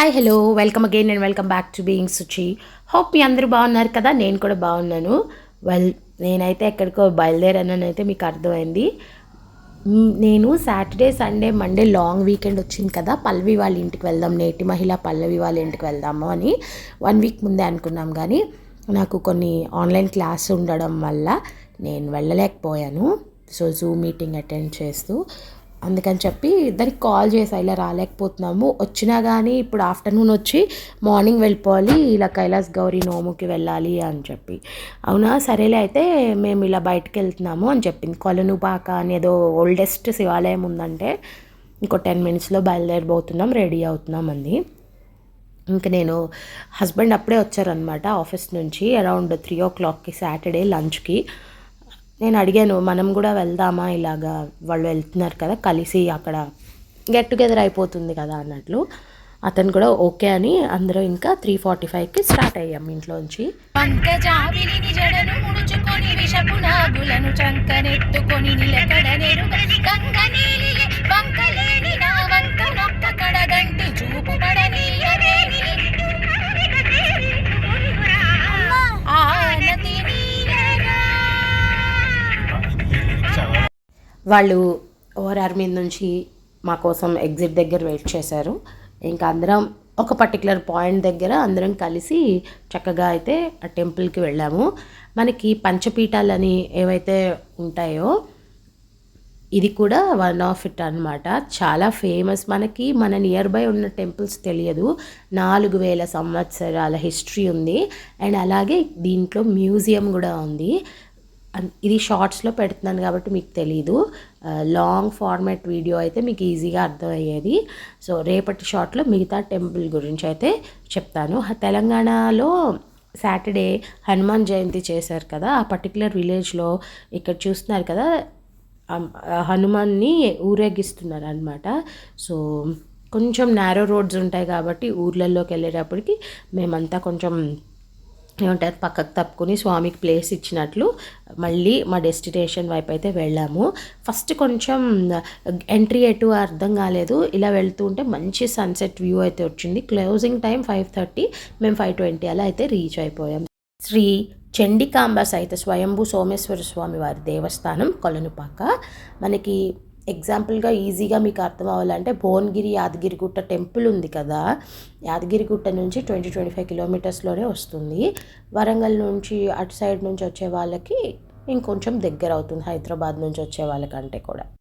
Hi hello welcome again and welcome back to being Suchi. Hope మీ అందరూ బాగున్నారు కదా. నేను కూడా బాగున్నాను. నేనైతే ఎక్కడికో బయలుదేరానైతే మీకు అర్థమైంది. నేను Saturday Sunday Monday long weekend వచ్చింది కదా, పల్లవి వాళ్ళ ఇంటికి వెళ్దాం, నేటి మహిళ పల్లవి వాళ్ళ ఇంటికి వెళ్దాము అని 1 వీక్ ముందే అనుకున్నాం. కానీ నాకు కొన్ని ఆన్లైన్ క్లాస్ ఉండడం వల్ల నేను వెళ్ళలేకపోయాను. సో జూమ్ మీటింగ్ అటెండ్ చేస్తూ అందుకని చెప్పి దానికి కాల్ చేసా, ఇలా రాలేకపోతున్నాము, వచ్చినా కానీ ఇప్పుడు ఆఫ్టర్నూన్ వచ్చి మార్నింగ్ వెళ్ళిపోవాలి, ఇలా కైలాస్ గౌరీ నోముకి వెళ్ళాలి అని చెప్పి. అవునా సరేలే అయితే మేము ఇలా బయటకు వెళ్తున్నాము అని చెప్పింది. కొలనుపాక అని ఏదో ఓల్డెస్ట్ శివాలయం ఉందంటే ఇంకో 10 మినిట్స్లో బయలుదేరిపోతున్నాం, రెడీ అవుతున్నాం అంది. ఇంకా నేను హస్బెండ్ అప్పుడే వచ్చారనమాట ఆఫీస్ నుంచి, అరౌండ్ 3 o'clockకి సాటర్డే లంచ్కి. నేను అడిగాను మనం కూడా వెళ్దామా, ఇలాగా వాళ్ళు వెళ్తున్నారు కదా కలిసి అక్కడ గెట్ టుగెదర్ అయిపోతుంది కదా అన్నట్లు. అతను కూడా ఓకే అని అందరూ ఇంకా 3:45కి స్టార్ట్ అయ్యాం ఇంట్లోంచి. వాళ్ళు ఓఆర్ఆర్ మీద నుంచి మా కోసం ఎగ్జిట్ దగ్గర వెయిట్ చేశారు. ఇంకా అందరం ఒక పర్టికులర్ పాయింట్ దగ్గర అందరం కలిసి చక్కగా అయితే ఆ టెంపుల్కి వెళ్ళాము. మనకి పంచపీఠాలని ఏవైతే ఉంటాయో ఇది కూడా వన్ ఆఫ్ ఇట్ అనమాట. చాలా ఫేమస్. మనకి మన నియర్ బై ఉన్న టెంపుల్స్ తెలియదు. 4000 సంవత్సరాల హిస్టరీ ఉంది. అండ్ అలాగే దీంట్లో మ్యూజియం కూడా ఉంది. ఇది షార్ట్స్లో పెడుతున్నాను కాబట్టి మీకు తెలీదు, లాంగ్ ఫార్మాట్ వీడియో అయితే మీకు ఈజీగా అర్థమయ్యేది. సో రేపటి షార్ట్లో మిగతా టెంపుల్ గురించి అయితే చెప్తాను. తెలంగాణలో సాటర్డే హనుమాన్ జయంతి చేశారు కదా, ఆ పర్టికులర్ విలేజ్లో ఇక్కడ చూస్తున్నారు కదా హనుమాన్ని ఊరేగిస్తున్నారు అనమాట. సో కొంచెం నేరో రోడ్స్ ఉంటాయి కాబట్టి ఊర్లలోకి వెళ్ళేటప్పటికి మేమంతా కొంచెం ఏమంటారు పక్కకు తప్పుకొని స్వామికి ప్లేస్ ఇచ్చినట్లు మళ్ళీ మా డెస్టినేషన్ వైపు అయితే వెళ్ళాము. ఫస్ట్ కొంచెం ఎంట్రీ ఎటు అర్థం కాలేదు. ఇలా వెళ్తూ ఉంటే మంచి సన్సెట్ వ్యూ అయితే వచ్చింది. క్లోజింగ్ టైం 5:30, మేము 5:20 అలా అయితే రీచ్ అయిపోయాం. శ్రీ చండికాంబ సహిత స్వయంభూ సోమేశ్వర స్వామి వారి దేవస్థానం కొలనుపాక. మనకి ఎగ్జాంపుల్గా ఈజీగా మీకు అర్థం అవ్వాలంటే భువనగిరి యాదగిరిగుట్ట టెంపుల్ ఉంది కదా, యాదగిరిగుట్ట నుంచి 20-25 కిలోమీటర్స్లోనే వస్తుంది. వరంగల్ నుంచి అటు సైడ్ నుంచి వచ్చే వాళ్ళకి ఇంకొంచెం దగ్గర అవుతుంది, హైదరాబాద్ నుంచి వచ్చే వాళ్ళకంటే కూడా.